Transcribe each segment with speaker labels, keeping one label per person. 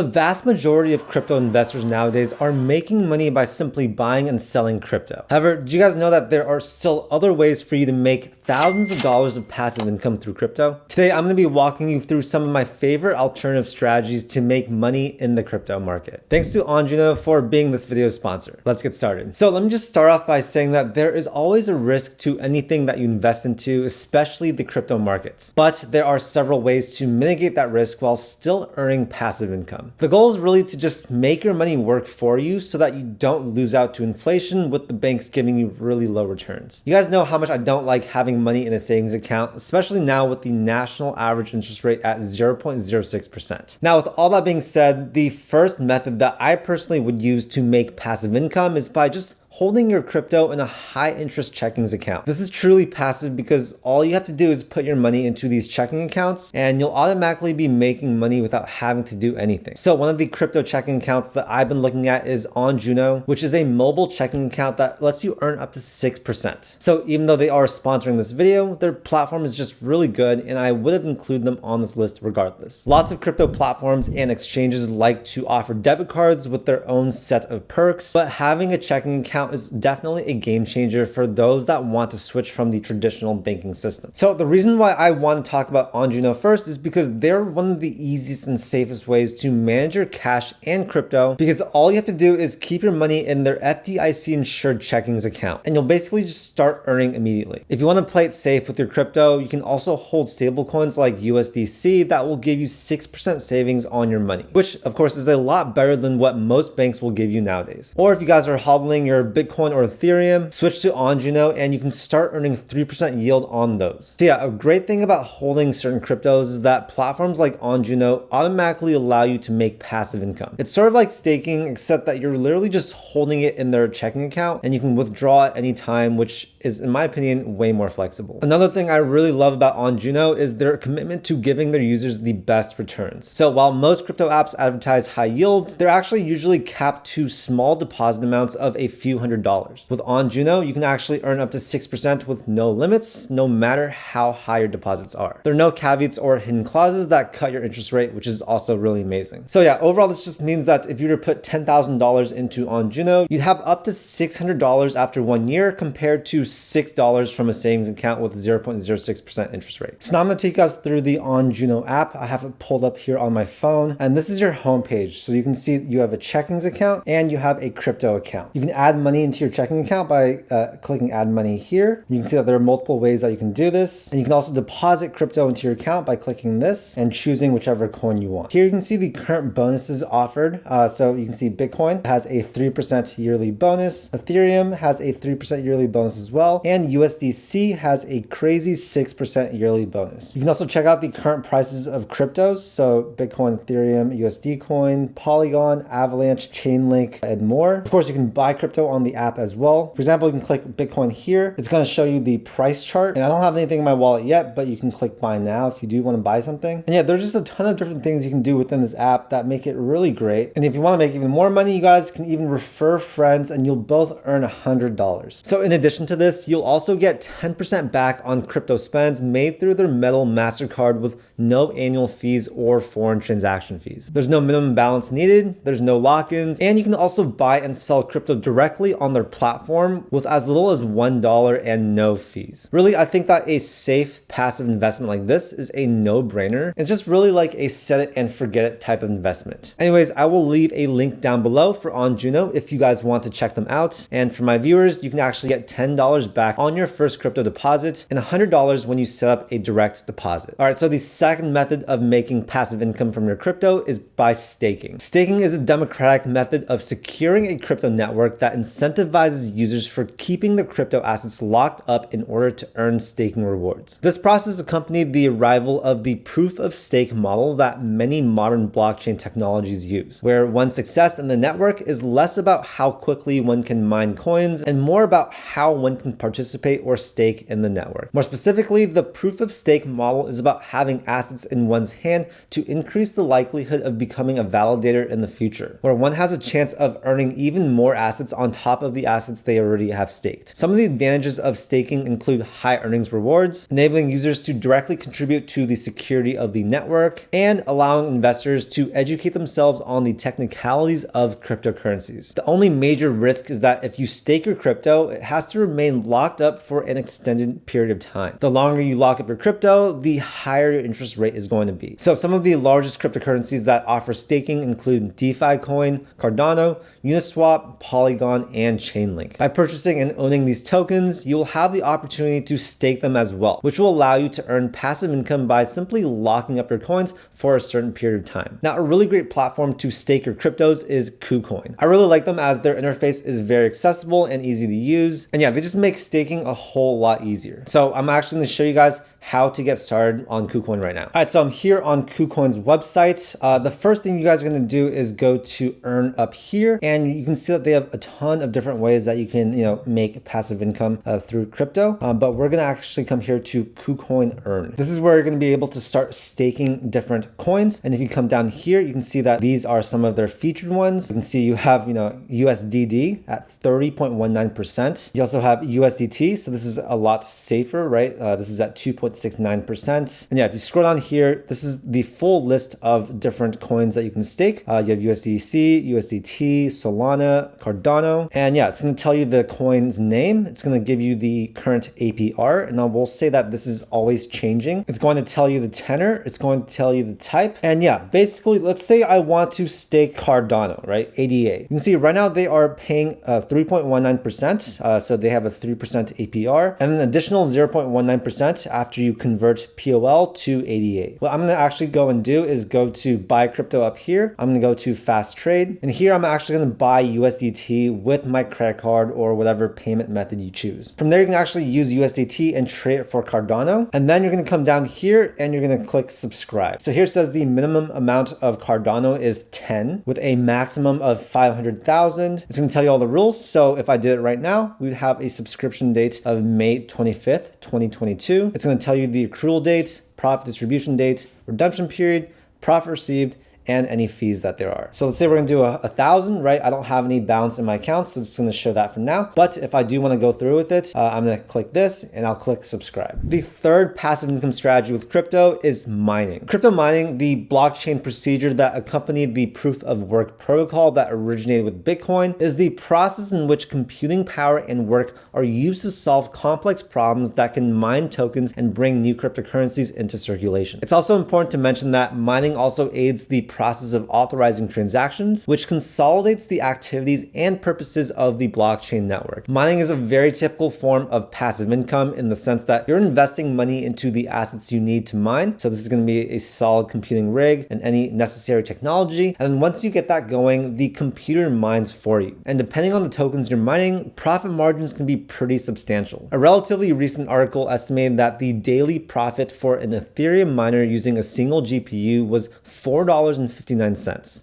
Speaker 1: The vast majority of crypto investors nowadays are making money by simply buying and selling crypto. However, do you guys know that there are still other ways for you to make thousands of dollars of passive income through crypto? Today, I'm going to be walking you through some of my favorite alternative strategies to make money in the crypto market. Thanks to Onjuno for being this video's sponsor. Let's get started. So let me just start off by saying that there is always a risk to anything that you invest into, especially the crypto markets. But there are several ways to mitigate that risk while still earning passive income. The goal is really to just make your money work for you so that you don't lose out to inflation with the banks giving you really low returns. You guys know how much I don't like having money in a savings account, especially now with the national average interest rate at 0.06%. Now, with all that being said, the first method that I personally would use to make passive income is by just holding your crypto in a high interest checkings account. This is truly passive because all you have to do is put your money into these checking accounts and you'll automatically be making money without having to do anything. So one of the crypto checking accounts that I've been looking at is Onjuno, which is a mobile checking account that lets you earn up to 6%. So even though they are sponsoring this video, their platform is just really good and I would have included them on this list regardless. Lots of crypto platforms and exchanges like to offer debit cards with their own set of perks, but having a checking account is definitely a game changer for those that want to switch from the traditional banking system. So the reason why I want to talk about Onjuno first is because they're one of the easiest and safest ways to manage your cash and crypto, because all you have to do is keep your money in their FDIC insured checkings account and you'll basically just start earning immediately. If you want to play it safe with your crypto, you can also hold stable coins like USDC that will give you 6% savings on your money, which of course is a lot better than what most banks will give you nowadays. Or if you guys are hodling your Bitcoin or Ethereum, switch to Onjuno and you can start earning 3% yield on those. So yeah, a great thing about holding certain cryptos is that platforms like Onjuno automatically allow you to make passive income. It's sort of like staking, except that you're literally just holding it in their checking account and you can withdraw at any time, which is, in my opinion, way more flexible. Another thing I really love about Onjuno is their commitment to giving their users the best returns. So while most crypto apps advertise high yields, they're actually usually capped to small deposit amounts of a few $100. With Onjuno, you can actually earn up to 6% with no limits, no matter how high your deposits are. There are no caveats or hidden clauses that cut your interest rate, which is also really amazing. So yeah, overall, this just means that if you were to put $10,000 into Onjuno, you'd have up to $600 after 1 year compared to $6 from a savings account with 0.06% interest rate. So now I'm going to take us through the Onjuno app. I have it pulled up here on my phone, and this is your homepage. So you can see you have a checkings account and you have a crypto account. You can add money into your checking account by clicking add money here. You can see that there are multiple ways that you can do this. And you can also deposit crypto into your account by clicking this and choosing whichever coin you want. Here you can see the current bonuses offered. So you can see Bitcoin has a 3% yearly bonus. Ethereum has a 3% yearly bonus as well. And USDC has a crazy 6% yearly bonus. You can also check out the current prices of cryptos. So Bitcoin, Ethereum, USD Coin, Polygon, Avalanche, Chainlink, and more. Of course, you can buy crypto on the app as well. For example, you can click Bitcoin here. It's going to show you the price chart. And I don't have anything in my wallet yet, but you can click buy now if you do want to buy something. And yeah, there's just a ton of different things you can do within this app that make it really great. And if you want to make even more money, you guys can even refer friends and you'll both earn $100. So in addition to this, you'll also get 10% back on crypto spends made through their Metal MasterCard with no annual fees or foreign transaction fees. There's no minimum balance needed. There's no lock-ins. And you can also buy and sell crypto directly on their platform with as little as $1 and no fees. Really, I think that a safe passive investment like this is a no-brainer. It's just really like a set it and forget it type of investment. Anyways, I will leave a link down below for Onjuno if you guys want to check them out. And for my viewers, you can actually get $10 back on your first crypto deposit and $100 when you set up a direct deposit. All right, so the second method of making passive income from your crypto is by staking. Staking is a democratic method of securing a crypto network that incentivizes users for keeping their crypto assets locked up in order to earn staking rewards. This process accompanied the arrival of the proof of stake model that many modern blockchain technologies use, where one's success in the network is less about how quickly one can mine coins and more about how one can can participate or stake in the network. More specifically, the proof of stake model is about having assets in one's hand to increase the likelihood of becoming a validator in the future, where one has a chance of earning even more assets on top of the assets they already have staked. Some of the advantages of staking include high earnings rewards, enabling users to directly contribute to the security of the network, and allowing investors to educate themselves on the technicalities of cryptocurrencies. The only major risk is that if you stake your crypto, it has to remain locked up for an extended period of time. The longer you lock up your crypto, the higher your interest rate is going to be. So some of the largest cryptocurrencies that offer staking include DeFi Coin, Cardano, Uniswap, Polygon, and Chainlink. By purchasing and owning these tokens, you will have the opportunity to stake them as well, which will allow you to earn passive income by simply locking up your coins for a certain period of time. Now, a really great platform to stake your cryptos is Kucoin. I really like them as their interface is very accessible and easy to use. And yeah, they just make staking a whole lot easier. So I'm actually going to show you guys how to get started on Kucoin right now. All right, so I'm here on Kucoin's website. The first thing you guys are gonna do is go to earn up here, and you can see that they have a ton of different ways that you can, make passive income through crypto. But we're gonna actually come here to Kucoin earn. This is where you're gonna be able to start staking different coins. And if you come down here, you can see that these are some of their featured ones. You can see you have, USDD at 30.19%. You also have USDT, so this is a lot safer, right? This is at 2.69%. And yeah, if you scroll down here, this is the full list of different coins that you can stake. You have USDC, USDT, Solana, Cardano. And yeah, it's going to tell you the coin's name. It's going to give you the current APR. And I will say that this is always changing. It's going to tell you the tenor. It's going to tell you the type. And yeah, basically, let's say I want to stake Cardano, right? ADA. You can see right now they are paying 3.19%. So they have a 3% APR and an additional 0.19% after you convert POL to ADA. What I'm going to actually go and do is go to buy crypto up here. I'm going to go to fast trade. And here I'm actually going to buy USDT with my credit card or whatever payment method you choose. From there, you can actually use USDT and trade it for Cardano. And then you're going to come down here and you're going to click subscribe. So here it says the minimum amount of Cardano is 10 with a maximum of 500,000. It's going to tell you all the rules. So if I did it right now, we would have a subscription date of May 25th, 2022. It's going to tell you the accrual date, profit distribution date, redemption period, profit received, and any fees that there are. So let's say we're gonna do 1,000, right? I don't have any balance in my account, so it's gonna show that for now. But if I do wanna go through with it, I'm gonna click this and I'll click subscribe. The third passive income strategy with crypto is mining. Crypto mining, the blockchain procedure that accompanied the proof of work protocol that originated with Bitcoin, is the process in which computing power and work are used to solve complex problems that can mine tokens and bring new cryptocurrencies into circulation. It's also important to mention that mining also aids the process of authorizing transactions, which consolidates the activities and purposes of the blockchain network. Mining is a very typical form of passive income in the sense that you're investing money into the assets you need to mine. So this is going to be a solid computing rig and any necessary technology. And then once you get that going, the computer mines for you. And depending on the tokens you're mining, profit margins can be pretty substantial. A relatively recent article estimated that the daily profit for an Ethereum miner using a single GPU was $4.59.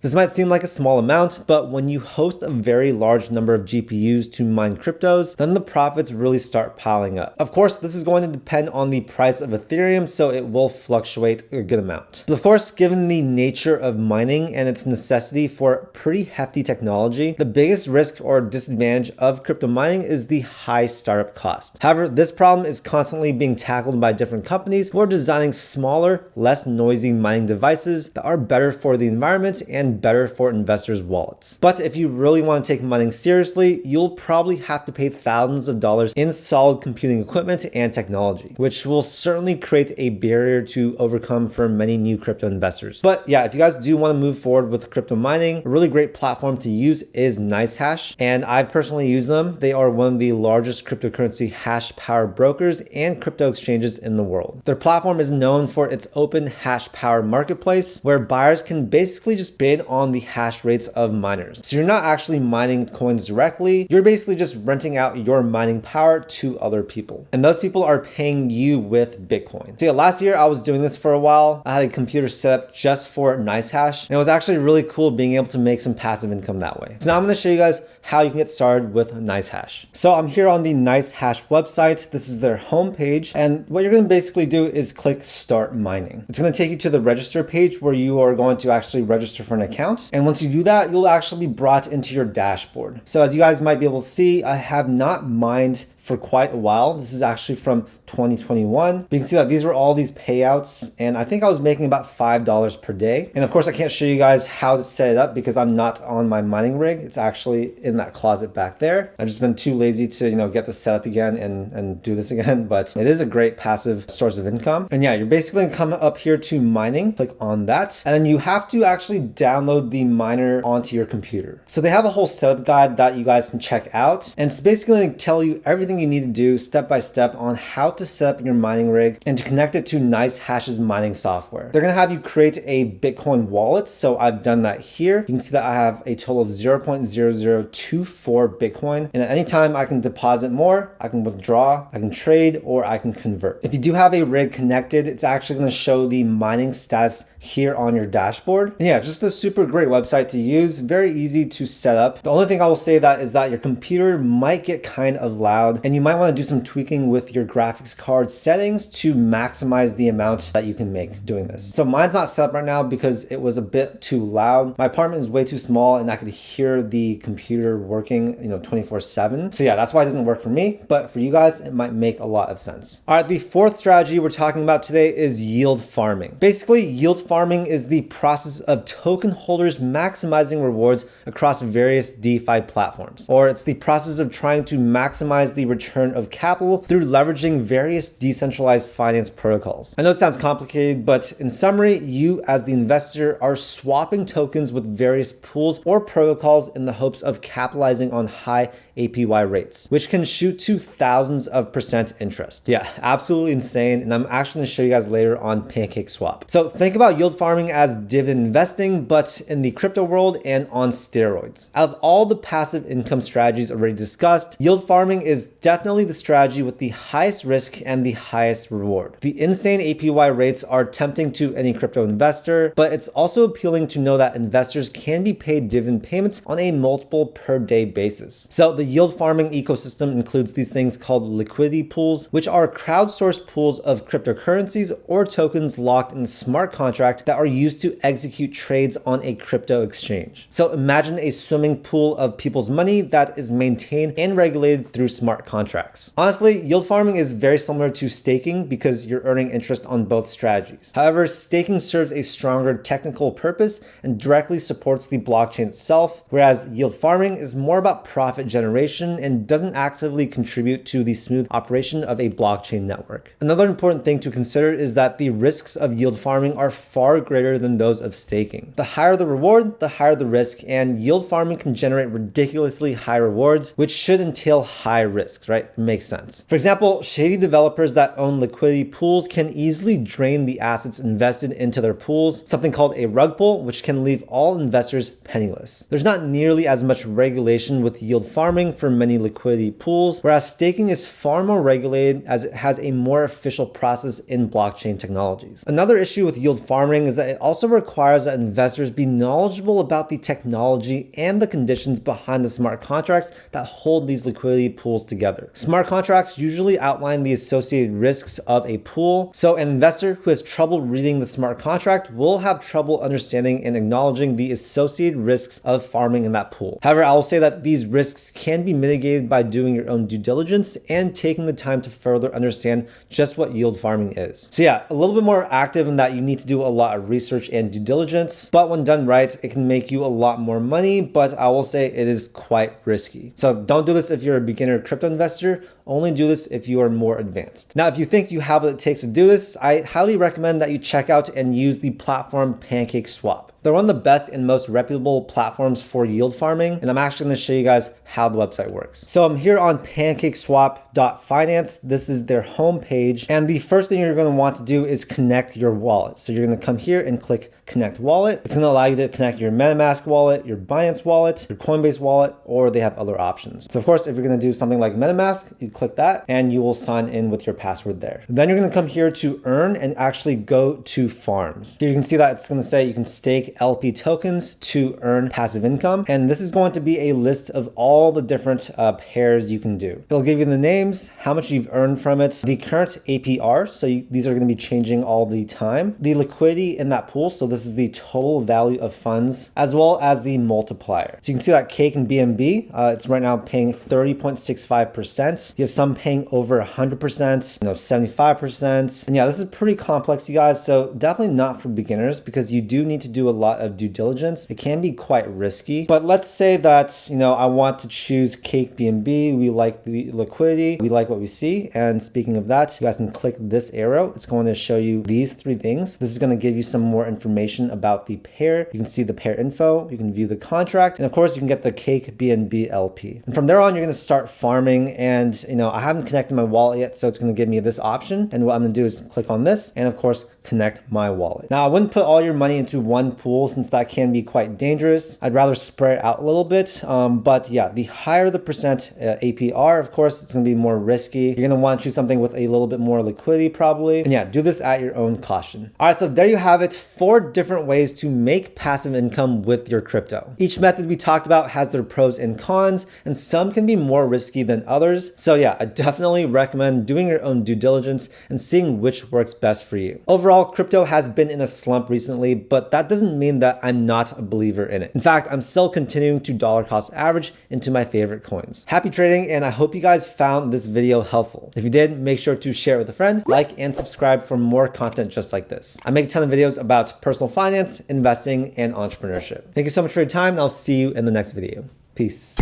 Speaker 1: This might seem like a small amount, but when you host a very large number of GPUs to mine cryptos, then the profits really start piling up. Of course, this is going to depend on the price of Ethereum, so it will fluctuate a good amount. But of course, given the nature of mining and its necessity for pretty hefty technology, the biggest risk or disadvantage of crypto mining is the high startup cost. However, this problem is constantly being tackled by different companies who are designing smaller, less noisy mining devices that are better for the environment and better for investors' wallets. But if you really want to take mining seriously, you'll probably have to pay thousands of dollars in solid computing equipment and technology, which will certainly create a barrier to overcome for many new crypto investors. But yeah, if you guys do want to move forward with crypto mining, a really great platform to use is Nicehash, and I've personally used them. They are one of the largest cryptocurrency hash power brokers and crypto exchanges in the world. Their platform is known for its open hash power marketplace, where buyers can basically just bid on the hash rates of miners. So you're not actually mining coins directly, you're basically just renting out your mining power to other people. And those people are paying you with Bitcoin. So yeah, last year I was doing this for a while. I had a computer set up just for Nicehash, and it was actually really cool being able to make some passive income that way. So now I'm going to show you guys how you can get started with Nicehash. So I'm here on the Nicehash website. This is their homepage. And what you're going to basically do is click Start Mining. It's going to take you to the register page where you are going to actually register for an account. And once you do that, you'll actually be brought into your dashboard. So as you guys might be able to see, I have not mined for quite a while. This is actually from 2021. But you can see that these were all these payouts, and I think I was making about $5 per day. And of course, I can't show you guys how to set it up because I'm not on my mining rig. It's actually in that closet back there. I've just been too lazy to, get this set up again and do this again, but it is a great passive source of income. And yeah, you're basically gonna come up here to mining, click on that, and then you have to actually download the miner onto your computer. So they have a whole setup guide that you guys can check out, and it's basically gonna tell you everything you need to do step by step on how to set up your mining rig and to connect it to Nicehash's mining software. They're gonna have you create a Bitcoin wallet. So I've done that here. You can see that I have a total of 0.0024 Bitcoin. And at any time I can deposit more, I can withdraw, I can trade, or I can convert. If you do have a rig connected, it's actually gonna show the mining status here on your dashboard. And yeah, just a super great website to use, very easy to set up. The only thing I will say that is that your computer might get kind of loud and you might want to do some tweaking with your graphics card settings to maximize the amount that you can make doing this. So mine's not set up right now because it was a bit too loud. My apartment is way too small and I could hear the computer working, 24/7. So yeah, that's why it doesn't work for me, but for you guys, it might make a lot of sense. All right, the fourth strategy we're talking about today is yield farming. Basically, yield farming is the process of token holders maximizing rewards across various DeFi platforms, or it's the process of trying to maximize the return of capital through leveraging various decentralized finance protocols. I know it sounds complicated, but in summary, you as the investor are swapping tokens with various pools or protocols in the hopes of capitalizing on high APY rates, which can shoot to thousands of % interest. Yeah, absolutely insane. And I'm actually gonna show you guys later on PancakeSwap. So think about yield farming as dividend investing, but in the crypto world and on steroids. Out of all the passive income strategies already discussed, yield farming is definitely the strategy with the highest risk and the highest reward. The insane APY rates are tempting to any crypto investor, but it's also appealing to know that investors can be paid dividend payments on a multiple per day basis. So the yield farming ecosystem includes these things called liquidity pools, which are crowdsourced pools of cryptocurrencies or tokens locked in a smart contract that are used to execute trades on a crypto exchange. So imagine a swimming pool of people's money that is maintained and regulated through smart contracts. Honestly, yield farming is very similar to staking because you're earning interest on both strategies. However, staking serves a stronger technical purpose and directly supports the blockchain itself, whereas yield farming is more about profit generation and doesn't actively contribute to the smooth operation of a blockchain network. Another important thing to consider is that the risks of yield farming are far greater than those of staking. The higher the reward, the higher the risk, and yield farming can generate ridiculously high rewards, which should entail high risks, right? It makes sense. For example, shady developers that own liquidity pools can easily drain the assets invested into their pools, something called a rug pull, which can leave all investors penniless. There's not nearly as much regulation with yield farming for many liquidity pools, whereas staking is far more regulated as it has a more official process in blockchain technologies. Another issue with yield farming is that it also requires that investors be knowledgeable about the technology and the conditions behind the smart contracts that hold these liquidity pools together. Smart contracts usually outline the associated risks of a pool, so an investor who has trouble reading the smart contract will have trouble understanding and acknowledging the associated risks of farming in that pool. However, I will say that these risks can be mitigated by doing your own due diligence and taking the time to further understand just what yield farming is. So yeah, a little bit more active in that you need to do a lot of research and due diligence, but when done right, it can make you a lot more money, but I will say it is quite risky. So don't do this if you're a beginner crypto investor. Only do this if you are more advanced. Now, if you think you have what it takes to do this, I highly recommend that you check out and use the platform PancakeSwap. They're one of the best and most reputable platforms for yield farming, and I'm actually going to show you guys how the website works. So I'm here on PancakeSwap.finance. This is their homepage, and the first thing you're going to want to do is connect your wallet. So you're going to come here and click Connect Wallet. It's going to allow you to connect your MetaMask wallet, your Binance wallet, your Coinbase wallet, or they have other options. So of course, if you're going to do something like MetaMask, you click that and you will sign in with your password there. Then you're going to come here to earn and actually go to farms. Here you can see that it's going to say you can stake LP tokens to earn passive income. And this is going to be a list of all the different pairs you can do. It'll give you the names, how much you've earned from it, the current APR, so these are going to be changing all the time, the liquidity in that pool, so this is the total value of funds, as well as the multiplier. So you can see that Cake and BNB, it's right now paying 30.65%. You have some paying over 100%, 75%. And yeah, this is pretty complex, you guys, so definitely not for beginners because you do need to do a lot of due diligence. It can be quite risky, but let's say that, I want to choose Cake BNB. We like the liquidity. We like what we see. And speaking of that, you guys can click this arrow. It's going to show you these three things. This is going to give you some more information about the pair. You can see the pair info. You can view the contract. And of course, you can get the Cake BNB LP. And from there on, you're going to start farming. And, I haven't connected my wallet yet, so it's going to give me this option. And what I'm going to do is click on this and, of course, connect my wallet. Now, I wouldn't put all your money into one pool since that can be quite dangerous. I'd rather spread it out a little bit. But yeah, the higher the percent APR, of course, it's going to be more risky. You're going to want to choose something with a little bit more liquidity probably. And yeah, do this at your own caution. All right, so there you have it. 4 different ways to make passive income with your crypto. Each method we talked about has their pros and cons, and some can be more risky than others. So yeah, I definitely recommend doing your own due diligence and seeing which works best for you. Overall, crypto has been in a slump recently, but that doesn't mean that I'm not a believer in it. In fact, I'm still continuing to dollar cost average into my favorite coins. Happy trading, and I hope you guys found this video helpful. If you did, make sure to share it with a friend, like, and subscribe for more content just like this. I make a ton of videos about personal finance, investing, and entrepreneurship. Thank you so much for your time, and I'll see you in the next video. Peace.